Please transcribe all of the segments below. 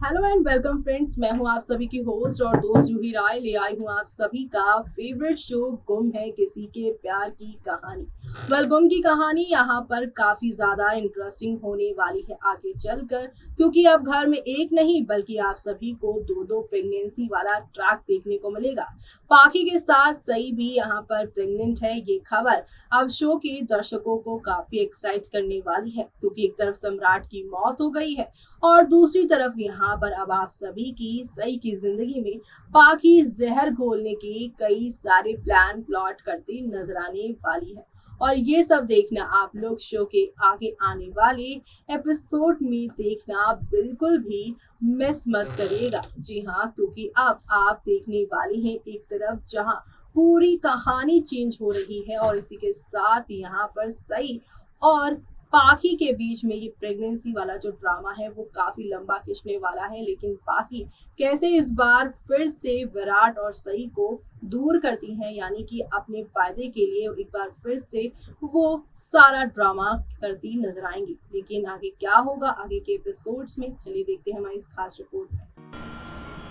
Hello and welcome friends, मैं हूं आप सभी की होस्ट और दोस्त जूही राय। ले आई हूं आप सभी का फेवरेट शो गुम है किसी के प्यार की कहानी। गुम की कहानी यहाँ पर काफी ज्यादा इंटरेस्टिंग होने वाली है आगे चलकर, क्योंकि अब घर में एक नहीं बल्कि आप सभी को दो दो प्रेगनेंसी वाला ट्रैक देखने को मिलेगा। पाखी के साथ सई भी यहाँ पर प्रेग्नेंट है। ये खबर अब शो के दर्शकों को काफी एक्साइट करने वाली है, क्योंकि एक तरफ सम्राट की मौत हो गई है और दूसरी तरफ यहाँ पर अब आप सभी की सई की जिंदगी में पाखी जहर घोलने के कई सारे प्लान प्लॉट करती नजर आने वाली है। और ये सब देखना आप लोग शो के आगे आने वाले एपिसोड में देखना बिल्कुल भी मिस मत करिएगा। जी हाँ, क्योंकि अब आप देखने वाली हैं एक तरफ जहाँ पूरी कहानी चेंज हो रही है और इसी के साथ यहाँ पर सई और पाखी के बीच में ये प्रेगनेंसी वाला जो ड्रामा है वो काफी लंबा खिंचने वाला है। लेकिन पाखी कैसे इस बार फिर से विराट और सई को दूर करती हैं, यानी कि अपने फायदे के लिए एक बार फिर से वो सारा ड्रामा करती नजर आएंगी। लेकिन आगे क्या होगा आगे के एपिसोड्स में, चलिए देखते हैं हमारी इस खास रिपोर्ट में।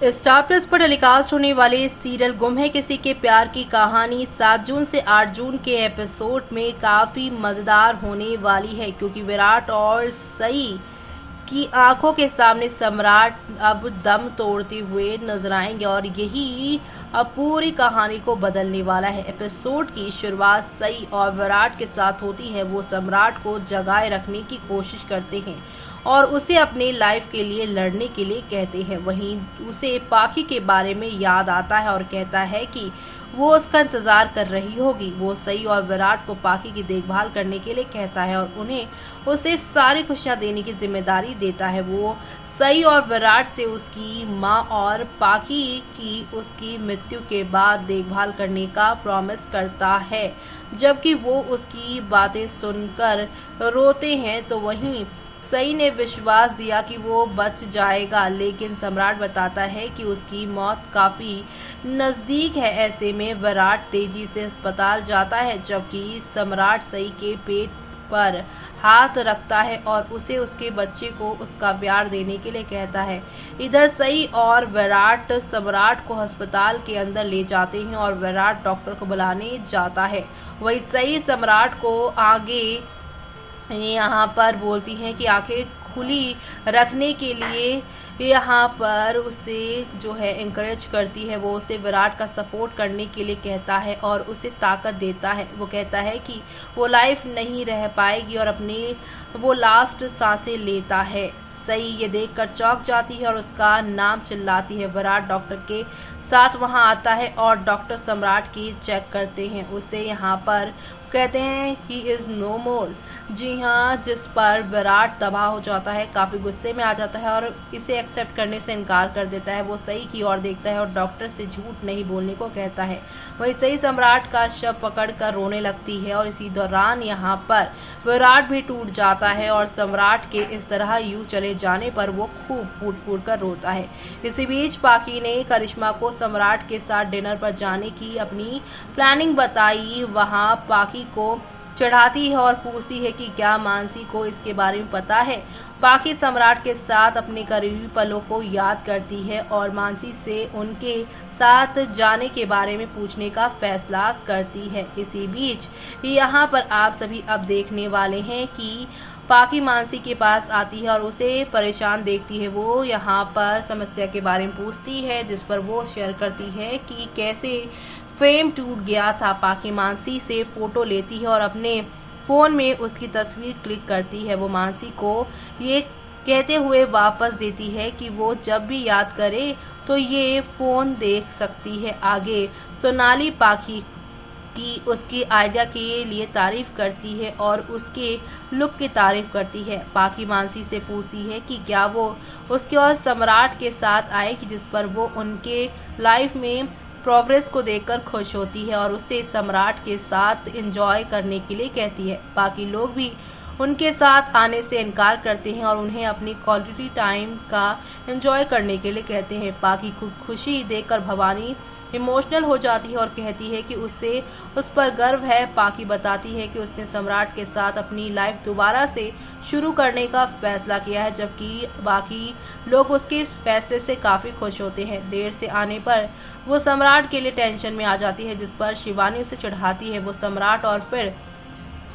स्टार प्लस पर टेलीकास्ट होने वाले सीरियल गुम है किसी के प्यार की कहानी 7 जून से 8 जून के एपिसोड में काफ़ी मज़ेदार होने वाली है, क्योंकि विराट और सई की आंखों के सामने सम्राट अब दम तोड़ते हुए नजर आएंगे और यही अब पूरी कहानी को बदलने वाला है। एपिसोड की शुरुआत सई और विराट के साथ होती है। वो सम्राट को जगाए रखने की कोशिश करते हैं और उसे अपने लाइफ के लिए लड़ने के लिए कहते हैं। वहीं उसे पाखी के बारे में याद आता है और कहता है कि वो उसका इंतज़ार कर रही होगी। वो सई और विराट को पाखी की देखभाल करने के लिए कहता है और उन्हें उसे सारी खुशियां देने की जिम्मेदारी देता है। वो सई और विराट से उसकी माँ और पाखी की उसकी मृत्यु के बाद देखभाल करने का प्रॉमिस करता है। जबकि वो उसकी बातें सुनकर रोते हैं तो वहीं सई ने विश्वास दिया कि वो बच जाएगा, लेकिन सम्राट बताता है कि उसकी मौत काफ़ी नज़दीक है। ऐसे में विराट तेजी से अस्पताल जाता है, जबकि सम्राट सई के पेट पर हाथ रखता है और उसे उसके बच्चे को उसका प्यार देने के लिए कहता है। इधर सई और विराट सम्राट को अस्पताल के अंदर ले जाते हैं और विराट डॉक्टर को बुलाने जाता है। वही सई सम्राट को आगे यहाँ पर बोलती हैं कि आंखें खुली रखने के लिए यहाँ पर उसे जो है इंकरेज करती है। वो उसे विराट का सपोर्ट करने के लिए कहता है और उसे ताकत देता है। वो कहता है कि वो लाइफ नहीं रह पाएगी और अपनी वो लास्ट सांसें लेता है। सई ये देखकर चौंक जाती है और उसका नाम चिल्लाती है। विराट डॉक्टर के साथ वहां आता है और डॉक्टर सम्राट की चेक करते हैं। उसे यहाँ पर कहते हैं ही इज़ नो मोर। जी हाँ, जिस पर विराट तबाह हो जाता है, काफ़ी गुस्से में आ जाता है और इसे एक्सेप्ट करने से इनकार कर देता है। वो सई की ओर देखता है और डॉक्टर से झूठ नहीं बोलने को कहता है। वही सई सम्राट का शव पकड़कर रोने लगती है और इसी दौरान यहाँ पर विराट भी टूट जाता है और सम्राट के इस तरह यूं चले जाने पर वो खूब फूट फूट कर रोता है। इसी बीच पाखी ने करिश्मा को सम्राट के साथ डिनर पर जाने की अपनी प्लानिंग बताई। वहाँ पाखी को चढ़ाती है और पूछती है कि क्या मानसी को इसके बारे में पता है। पाखी सम्राट के साथ अपने करीबी पलों को याद करती है और मानसी से उनके साथ जाने के बारे में पूछने का फैसला करती है। इसी बीच यहाँ पर आप सभी अब देखने वाले हैं कि पाखी मानसी के पास आती है और उसे परेशान देखती है। वो यहाँ पर समस्या के बारे में पूछती है, जिस पर वो शेयर करती है कि कैसे फेम टूट गया था। पाखी मानसी से फ़ोटो लेती है और अपने फ़ोन में उसकी तस्वीर क्लिक करती है। वो मानसी को ये कहते हुए वापस देती है कि वो जब भी याद करे तो ये फ़ोन देख सकती है। आगे सोनाली पाखी की उसकी आइडिया के लिए तारीफ करती है और उसके लुक की तारीफ करती है। पाखी मानसी से पूछती है कि क्या वो उसके और सम्राट के साथ आएगी, जिस पर वो उनके लाइफ में प्रोग्रेस को देखकर खुश होती है और उसे सम्राट के साथ एंजॉय करने के लिए कहती है। बाकी लोग भी उनके साथ आने से इनकार करते हैं और उन्हें अपनी क्वालिटी टाइम का एंजॉय करने के लिए कहते हैं। पाकी खुशी देखकर भवानी इमोशनल हो जाती है और कहती है कि उसे उस पर गर्व है। पाकी बताती है कि उसने सम्राट के साथ अपनी लाइफ दोबारा से शुरू करने का फैसला किया है, जबकि बाकी लोग उसके इस फैसले से काफ़ी खुश होते हैं। देर से आने पर वो सम्राट के लिए टेंशन में आ जाती है, जिस पर शिवानी उसे चिढ़ाती है। वो सम्राट और फिर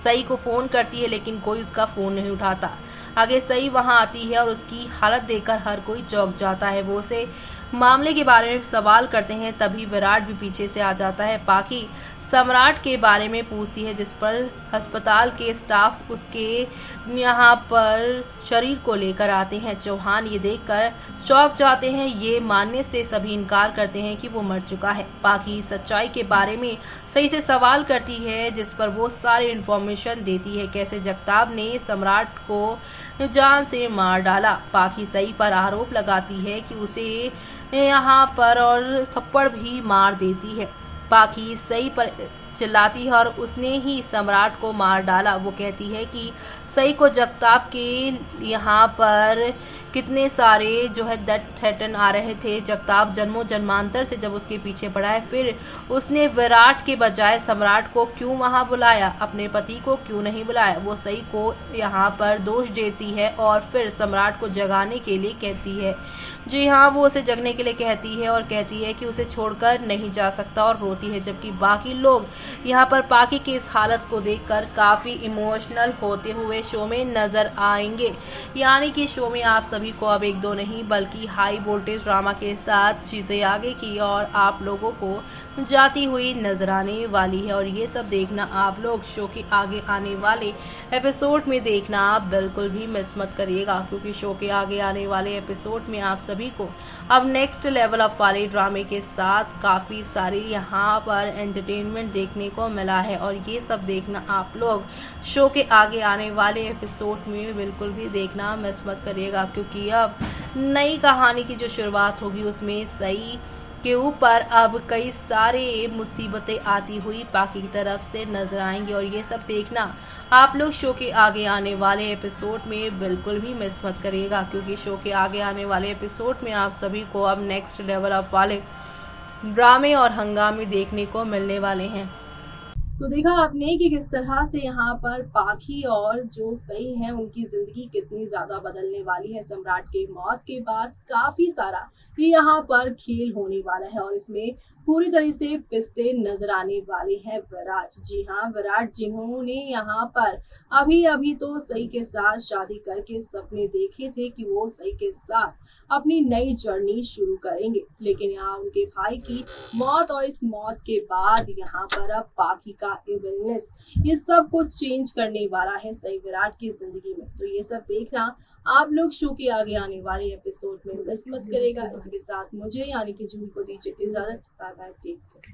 सई को फ़ोन करती है, लेकिन कोई उसका फ़ोन नहीं उठाता। आगे सई वहां आती है और उसकी हालत देखकर हर कोई चौंक जाता है। वो उसे मामले के बारे में सवाल करते हैं, तभी विराट भी पीछे से आ जाता है। पाकी सम्राट के बारे में पूछती है, जिस पर अस्पताल के स्टाफ उसके यहाँ पर शरीर को लेकर आते हैं। चौहान ये देखकर चौंक जाते हैं। ये मानने से सभी इनकार करते हैं कि वो मर चुका है। पाकी सच्चाई के बारे में सही से सवाल करती है, जिस पर वो सारी इन्फॉर्मेशन देती है, कैसे जगताप ने सम्राट को जान से मार डाला। पाकी सही पर आरोप लगाती है कि उसे यहाँ पर और थप्पड़ भी मार देती है। पाकी सही पर चिल्लाती है और उसने ही सम्राट को मार डाला। वो कहती है कि सही को जगताप के यहाँ पर कितने सारे जो है डेथ थ्रेटन आ रहे थे। जगताप जन्मों जन्मांतर से जब उसके पीछे पड़ा है, फिर उसने विराट के बजाय सम्राट को क्यों वहाँ बुलाया, अपने पति को क्यों नहीं बुलाया। वो सही को यहाँ पर दोष देती है और फिर सम्राट को जगाने के लिए कहती है। जी हाँ, वो उसे जगने के लिए कहती है और कहती है कि उसे छोड़कर नहीं जा सकता और रोती है, जबकि बाकी लोग यहाँ पर पाकी की इस हालत को देखकर काफ़ी इमोशनल होते हुए शो में नजर आएंगे। यानी कि शो में आप सभी को अब एक दो नहीं बल्कि हाई वोल्टेज ड्रामा के साथ चीज़ें आगे की और आप लोगों को जाती हुई नजर आने वाली है। और ये सब देखना आप लोग शो के आगे आने वाले एपिसोड में देखना आप बिल्कुल भी मिस मत करिएगा, क्योंकि शो के आगे आने वाले एपिसोड में आप सभी को अब नेक्स्ट लेवल अप वाले ड्रामे के साथ काफ़ी सारी यहाँ पर एंटरटेनमेंट देखने को मिला है। और ये सब देखना आप लोग शो के आगे आने वाले एपिसोड में बिल्कुल भी देखना मिस मत करिएगा, क्योंकि अब नई कहानी की जो शुरुआत होगी उसमें सही के ऊपर अब कई सारे मुसीबतें आती हुई पाकी की तरफ से नजर आएंगी। और ये सब देखना आप लोग शो के आगे आने वाले एपिसोड में बिल्कुल भी मिस मत करिएगा, क्योंकि शो के आगे आने वाले एपिसोड में आप सभी को अब नेक्स्ट लेवल अप वाले ड्रामे और हंगामे देखने को मिलने वाले हैं। तो देखा आपने कि किस तरह से यहाँ पर पाखी और जो सही है उनकी जिंदगी कितनी ज्यादा बदलने वाली है। सम्राट के मौत के बाद काफी सारा ये यहाँ पर खेल होने वाला है और इसमें पूरी तरह से पिसते नजर आने वाले हैं विराट। जी हाँ, विराट जिन्होंने यहाँ पर अभी तो सही के साथ शादी करके सपने देखे थे कि वो सही के साथ अपनी नई जर्नी शुरू करेंगे, लेकिन यहाँ उनके भाई की मौत और इस मौत के बाद यहाँ पर अब पाकी का इविलनेस ये सब कुछ चेंज करने वाला है सही विराट की जिंदगी में। तो ये सब देखना आप लोग शो के आगे आने वाले एपिसोड में मिस मत करेगा। इसके साथ मुझे यानी कि जूही को दीजिए इजाजत। Bye bye, take care.